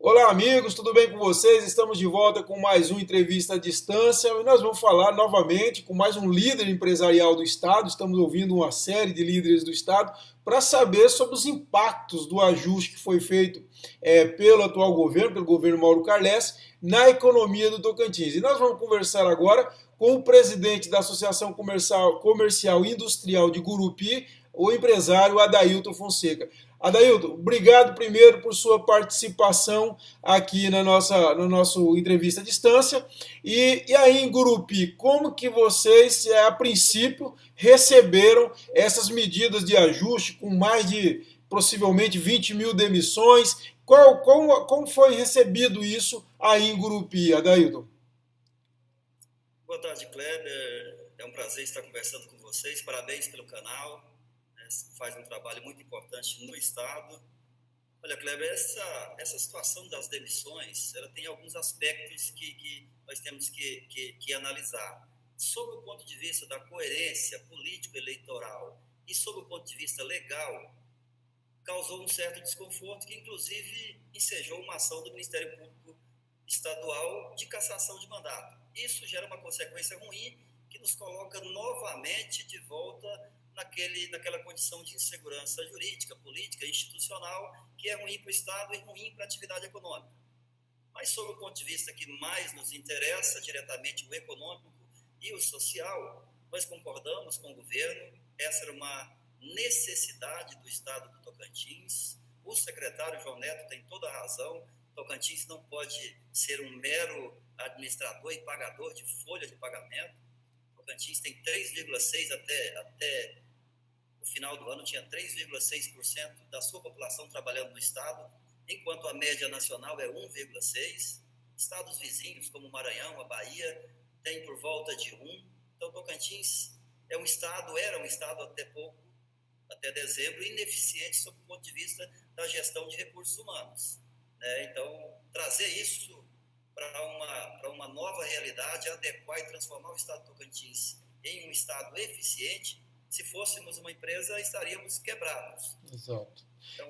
Olá, amigos, tudo bem com vocês? Estamos de volta com mais uma entrevista à distância e nós vamos falar novamente com mais um líder empresarial do Estado. Estamos ouvindo uma série de líderes do Estado para saber sobre os impactos do ajuste que foi feito pelo atual governo, pelo governo Mauro Carles, na economia do Tocantins. E nós vamos conversar agora com o presidente da Associação Comercial e Industrial de Gurupi, o empresário Adailton Fonseca. Adailton, obrigado primeiro por sua participação aqui na nossa entrevista à distância. E aí em Gurupi, como que vocês, a princípio, receberam essas medidas de ajuste com mais de possivelmente 20 mil demissões? Como foi recebido isso aí em Gurupi, Adailton? Boa tarde, Kleber. É um prazer estar conversando com vocês. Parabéns pelo canal. Faz um trabalho muito importante no Estado. Olha, Kleber, essa situação das demissões, ela tem alguns aspectos que nós temos que analisar. Sob o ponto de vista da coerência político-eleitoral e sob o ponto de vista legal, causou um certo desconforto que, inclusive, ensejou uma ação do Ministério Público Estadual de cassação de mandato. Isso gera uma consequência ruim que nos coloca novamente de volta naquela condição de insegurança jurídica, política, institucional, que é ruim para o Estado e ruim para a atividade econômica. Mas, sob o ponto de vista que mais nos interessa, diretamente o econômico e o social, nós concordamos com o governo, essa era uma necessidade do Estado do Tocantins. O secretário João Neto tem toda a razão, Tocantins não pode ser um mero administrador e pagador de folha de pagamento. Tocantins tem 3,6% até o final do ano, tinha 3,6% da sua população trabalhando no Estado, enquanto a média nacional é 1,6%. Estados vizinhos, como o Maranhão, a Bahia, tem por volta de 1%. Então, Tocantins era um Estado até dezembro, ineficiente sob o ponto de vista da gestão de recursos humanos. Então, trazer isso para uma nova realidade, adequar e transformar o Estado do Tocantins em um Estado eficiente. Se fôssemos uma empresa, estaríamos quebrados. Exato. Então,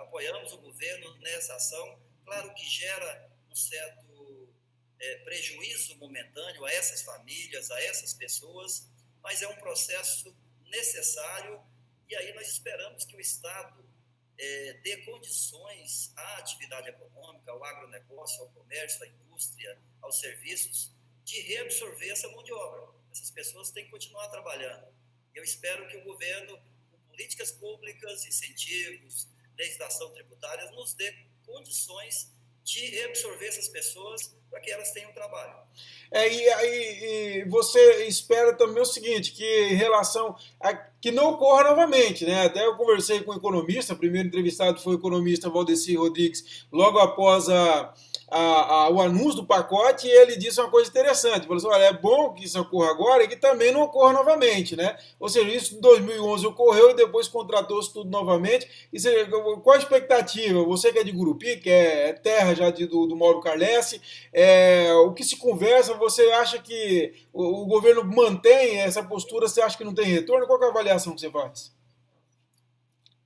apoiamos o governo nessa ação. Claro que gera um certo prejuízo momentâneo a essas famílias, a essas pessoas, mas é um processo necessário e aí nós esperamos que o Estado dê condições à atividade econômica, ao agronegócio, ao comércio, à indústria, aos serviços, de reabsorver essa mão de obra. Essas pessoas têm que continuar trabalhando. Eu espero que o governo, com políticas públicas, incentivos, legislação tributária, nos dê condições de reabsorver essas pessoas para que elas tenham trabalho. E você espera também o seguinte, que em relação a que não ocorra novamente, né? Até eu conversei com um economista, o primeiro entrevistado foi o economista Valdeci Rodrigues, logo após o anúncio do pacote, e ele disse uma coisa interessante, falou assim, olha, é bom que isso ocorra agora e que também não ocorra novamente, né? Ou seja, isso em 2011 ocorreu e depois contratou-se tudo novamente. E qual a expectativa? Você que é de Gurupi, que é terra já do Mauro Carles, o que se conversa, você acha que o governo mantém essa postura, você acha que não tem retorno? Qual é a avaliação que você faz?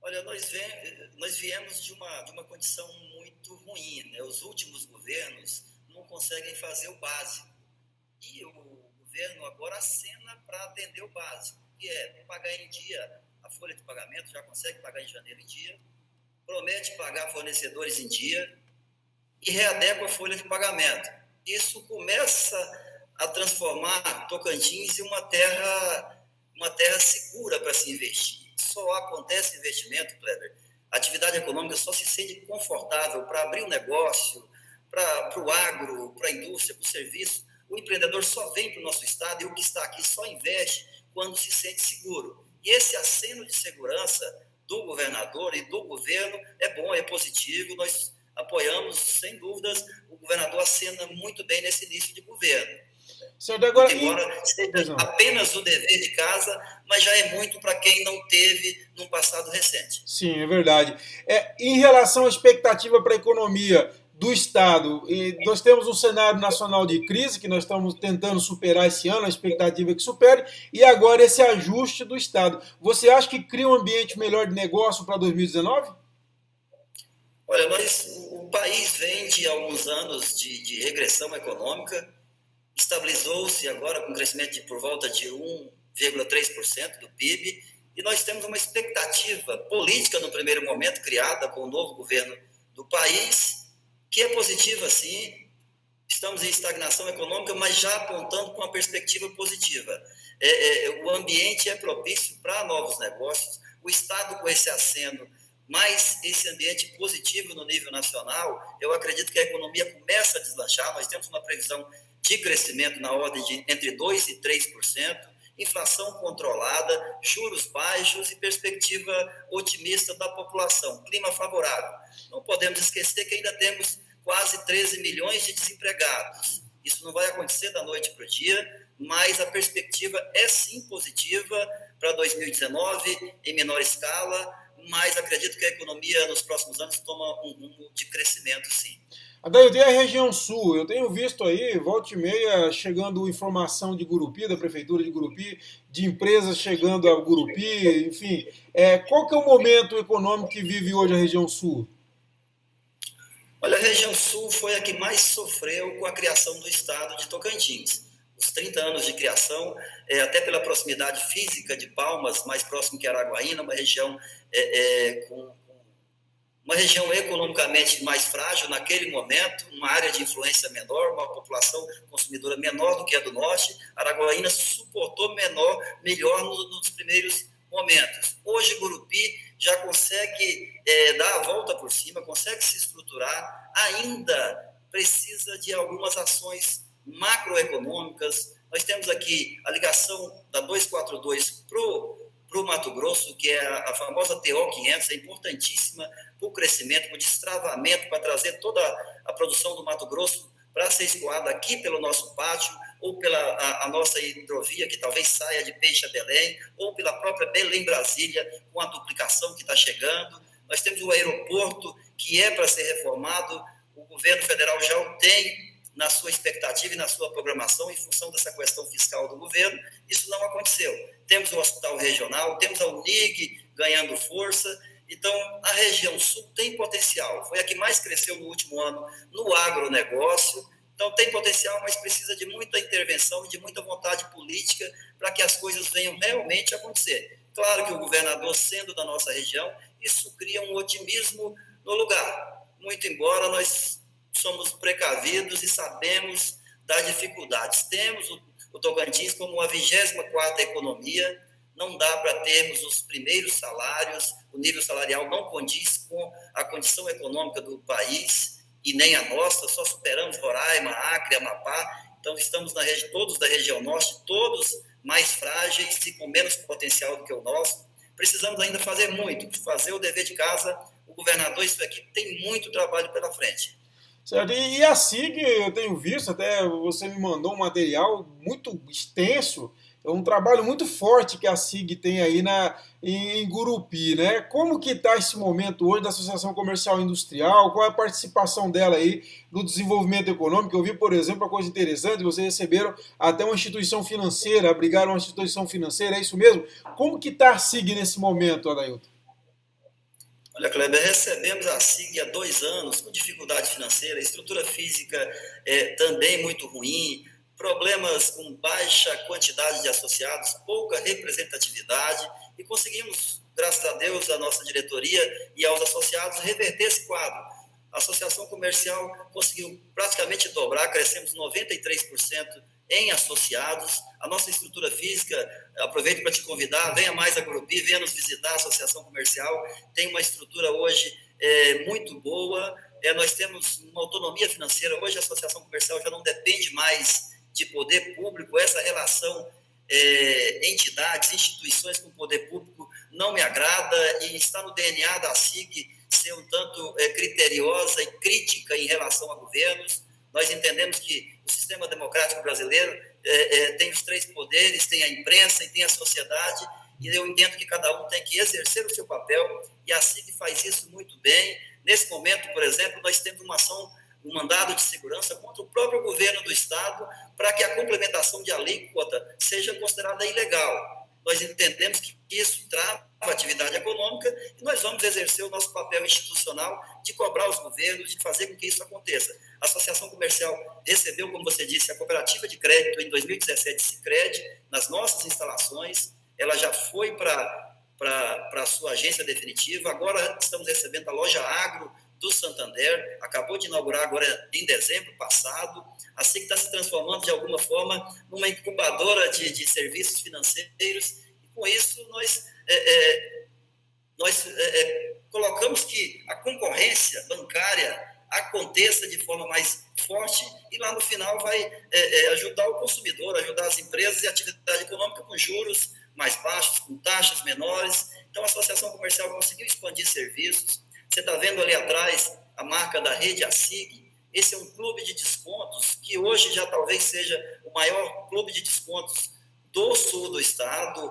Olha, nós viemos de uma condição muito ruim, né? Os últimos governos não conseguem fazer o básico. E o governo agora acena para atender o básico, que é pagar em dia a folha de pagamento, já consegue pagar em janeiro em dia, promete pagar fornecedores em dia e readequa a folha de pagamento. Isso começa a transformar Tocantins em uma terra segura para se investir. Só acontece investimento, Kleber. A atividade econômica só se sente confortável para abrir um negócio, para o agro, para a indústria, para o serviço. O empreendedor só vem para o nosso estado e o que está aqui só investe quando se sente seguro. E esse aceno de segurança do governador e do governo é bom, é positivo. Nós apoiamos, sem dúvidas, o governador acena muito bem nesse início de governo. Certo, agora, embora seja apenas o dever de casa, mas já é muito para quem não teve num passado recente. Sim, é verdade. Em relação à expectativa para a economia do Estado, nós temos um cenário nacional de crise que nós estamos tentando superar esse ano, a expectativa é que supere, e agora esse ajuste do Estado. Você acha que cria um ambiente melhor de negócio para 2019? Olha, o país vem de alguns anos de regressão econômica, estabilizou-se agora com um crescimento de por volta de 1,3% do PIB, e nós temos uma expectativa política no primeiro momento criada com o novo governo do país, que é positiva sim. Estamos em estagnação econômica, mas já apontando com uma perspectiva positiva. O ambiente é propício para novos negócios, o Estado com esse aceno, mas esse ambiente positivo no nível nacional, eu acredito que a economia começa a deslanchar. Nós temos uma previsão de crescimento na ordem de entre 2% e 3%, inflação controlada, juros baixos e perspectiva otimista da população, clima favorável. Não podemos esquecer que ainda temos quase 13 milhões de desempregados. Isso não vai acontecer da noite para o dia, mas a perspectiva é sim positiva para 2019, em menor escala, mas acredito que a economia nos próximos anos toma um rumo de crescimento, sim. Daí tem a região sul, eu tenho visto aí, volta e meia, chegando informação de Gurupi, da prefeitura de Gurupi, de empresas chegando a Gurupi, enfim. Qual que é o momento econômico que vive hoje a região sul? Olha, a região sul foi a que mais sofreu com a criação do estado de Tocantins. Os 30 anos de criação, até pela proximidade física de Palmas, mais próximo que Araguaína, uma região com uma região economicamente mais frágil naquele momento, uma área de influência menor, uma população consumidora menor do que a do norte. Araguaína suportou melhor nos primeiros momentos. Hoje, Gurupi já consegue dar a volta por cima, consegue se estruturar, ainda precisa de algumas ações macroeconômicas. Nós temos aqui a ligação da 242 para o Mato Grosso, que é a famosa TO 500, é importantíssima para o crescimento, para o destravamento, para trazer toda a produção do Mato Grosso para ser escoada aqui pelo nosso pátio, ou pela a nossa hidrovia, que talvez saia de Peixe a Belém, ou pela própria Belém-Brasília, com a duplicação que está chegando. Nós temos o aeroporto, que é para ser reformado, o governo federal já o tem na sua expectativa e na sua programação, em função dessa questão fiscal do governo. Isso não aconteceu. Temos o hospital regional, temos a UNIG ganhando força. Então, a região sul tem potencial. Foi a que mais cresceu no último ano no agronegócio. Então, tem potencial, mas precisa de muita intervenção e de muita vontade política para que as coisas venham realmente acontecer. Claro que o governador, sendo da nossa região, isso cria um otimismo no lugar. Muito embora nós somos precavidos e sabemos das dificuldades. Temos o Tocantins como a 24ª economia, não dá para termos os primeiros salários, o nível salarial não condiz com a condição econômica do país e nem a nossa, só superamos Roraima, Acre, Amapá, então estamos todos da região norte, todos mais frágeis e com menos potencial do que o nosso. Precisamos ainda fazer muito, fazer o dever de casa. O governador, isso aqui, tem muito trabalho pela frente. Certo. E a SIG, eu tenho visto, até você me mandou um material muito extenso, é um trabalho muito forte que a SIG tem aí em Gurupi, né? Como que está esse momento hoje da Associação Comercial e Industrial? Qual é a participação dela aí no desenvolvimento econômico? Eu vi, por exemplo, uma coisa interessante, vocês receberam até uma instituição financeira, abrigaram uma instituição financeira, é isso mesmo? Como que está a SIG nesse momento, Adailton? Olha, Kleber, recebemos a SIG há 2 anos com dificuldade financeira, estrutura física também muito ruim, problemas com baixa quantidade de associados, pouca representatividade, e conseguimos, graças a Deus, a nossa diretoria e aos associados, reverter esse quadro. A associação comercial conseguiu praticamente dobrar, crescemos 93% em associados. A nossa estrutura física, aproveito para te convidar, venha mais a Gurupi, venha nos visitar, a associação comercial tem uma estrutura hoje muito boa, nós temos uma autonomia financeira, hoje a associação comercial já não depende mais de poder público, essa relação entidades, instituições com poder público não me agrada, e está no DNA da SIG ser um tanto criteriosa e crítica em relação a governos. Nós entendemos que o sistema democrático brasileiro tem os 3 poderes, tem a imprensa e tem a sociedade, e eu entendo que cada um tem que exercer o seu papel, e a SIG faz isso muito bem. Nesse momento, por exemplo, nós temos uma ação, um mandado de segurança contra o próprio governo do Estado para que a complementação de alíquota seja considerada ilegal. Nós entendemos que isso trata a atividade econômica, e nós vamos exercer o nosso papel institucional de cobrar os governos, de fazer com que isso aconteça. A Associação Comercial recebeu, como você disse, a cooperativa de crédito em 2017, Sicredi, nas nossas instalações. Ela já foi para a sua agência definitiva. Agora estamos recebendo a loja Agro do Santander, acabou de inaugurar agora em dezembro passado. Assim que está se transformando, de alguma forma, numa incubadora de serviços financeiros. E com isso, nós colocamos que a concorrência bancária aconteça de forma mais forte e lá no final vai ajudar o consumidor, ajudar as empresas e a atividade econômica com juros mais baixos, com taxas menores. Então, a Associação Comercial conseguiu expandir serviços. Você está vendo ali atrás a marca da rede ASIG. Esse é um clube de descontos que hoje já talvez seja o maior clube de descontos do sul do estado,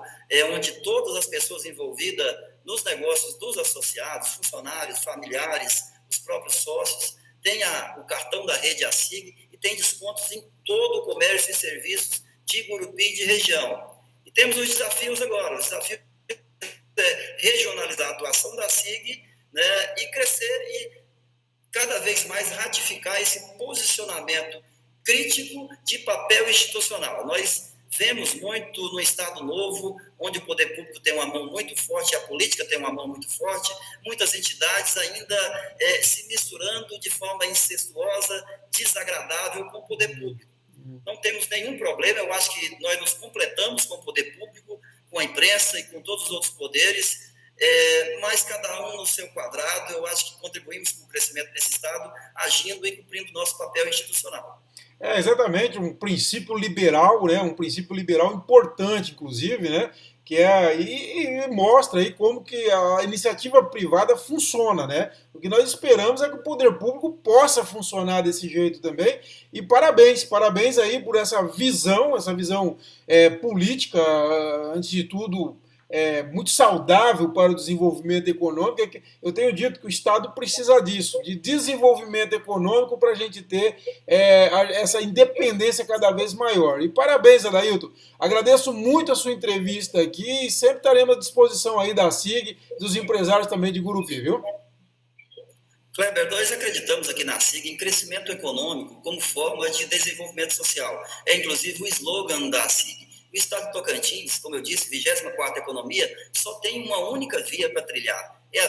onde todas as pessoas envolvidas nos negócios dos associados, funcionários, familiares, os próprios sócios, têm o cartão da rede ASIG e tem descontos em todo o comércio e serviços de Gurupi e de região. E temos os desafios agora, o desafio é regionalizar a atuação da ASIG, né, e crescer e cada vez mais ratificar esse posicionamento crítico de papel institucional. Nós vemos muito no Estado Novo, onde o poder público tem uma mão muito forte, a política tem uma mão muito forte, muitas entidades ainda se misturando de forma incestuosa, desagradável com o poder público. Não temos nenhum problema, eu acho que nós nos completamos com o poder público, com a imprensa e com todos os outros poderes, mas cada um no seu quadrado. Eu acho que contribuímos com o crescimento desse Estado, agindo e cumprindo nosso papel institucional. Exatamente, um princípio liberal, né? Um princípio liberal importante, inclusive, né? Que e mostra aí como que a iniciativa privada funciona, né? O que nós esperamos é que o poder público possa funcionar desse jeito também. E parabéns aí por essa visão política, antes de tudo, muito saudável para o desenvolvimento econômico. Eu tenho dito que o Estado precisa disso, de desenvolvimento econômico, para a gente ter essa independência cada vez maior. E parabéns, Adailton. Agradeço muito a sua entrevista aqui e sempre estaremos à disposição aí da SIG, dos empresários também de Gurupi, viu? Kleber, nós acreditamos aqui na SIG em crescimento econômico como forma de desenvolvimento social. É inclusive o slogan da SIG. O Estado de Tocantins, como eu disse, 24ª economia, só tem uma única via para trilhar, é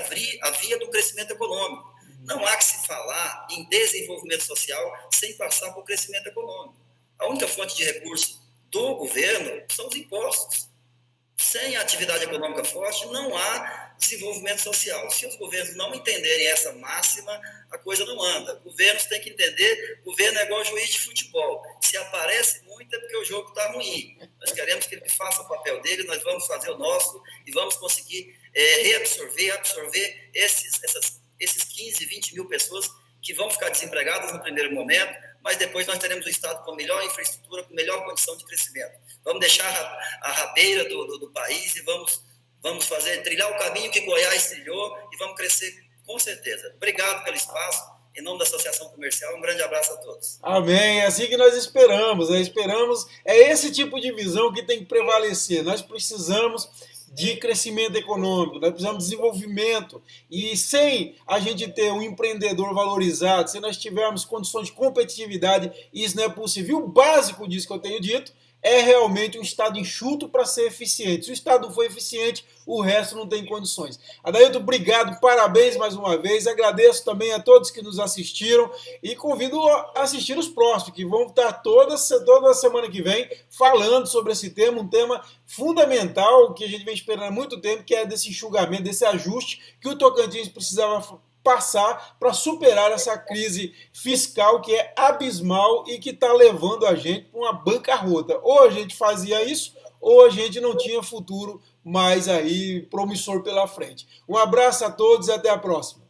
a via do crescimento econômico. Não há que se falar em desenvolvimento social sem passar por crescimento econômico. A única fonte de recurso do governo são os impostos. Sem a atividade econômica forte, não há desenvolvimento social. Se os governos não entenderem essa máxima, a coisa não anda. Governos têm que entender, governo é igual juiz de futebol. Se aparece muito é porque o jogo está ruim. Nós queremos que ele faça o papel dele, nós vamos fazer o nosso e vamos conseguir absorver esses 15, 20 mil pessoas que vão ficar desempregadas no primeiro momento, mas depois nós teremos um Estado com melhor infraestrutura, com melhor condição de crescimento. Vamos deixar a rabeira do país e vamos trilhar o caminho que Goiás trilhou e vamos crescer com certeza. Obrigado pelo espaço. Em nome da Associação Comercial, um grande abraço a todos. Amém. É assim que nós esperamos. É esse tipo de visão que tem que prevalecer. Nós precisamos de crescimento econômico, nós precisamos de desenvolvimento. E sem a gente ter um empreendedor valorizado, se nós tivermos condições de competitividade, isso não é possível. E o básico disso que eu tenho dito é realmente um Estado enxuto para ser eficiente. Se o Estado não for eficiente, o resto não tem condições. Adailton, obrigado, parabéns mais uma vez. Agradeço também a todos que nos assistiram e convido a assistir os próximos, que vão estar toda semana que vem falando sobre esse tema, um tema fundamental que a gente vem esperando há muito tempo, que é desse enxugamento, desse ajuste que o Tocantins precisava passar para superar essa crise fiscal que é abismal e que está levando a gente para uma bancarrota. Ou a gente fazia isso, ou a gente não tinha futuro mais aí promissor pela frente. Um abraço a todos e até a próxima.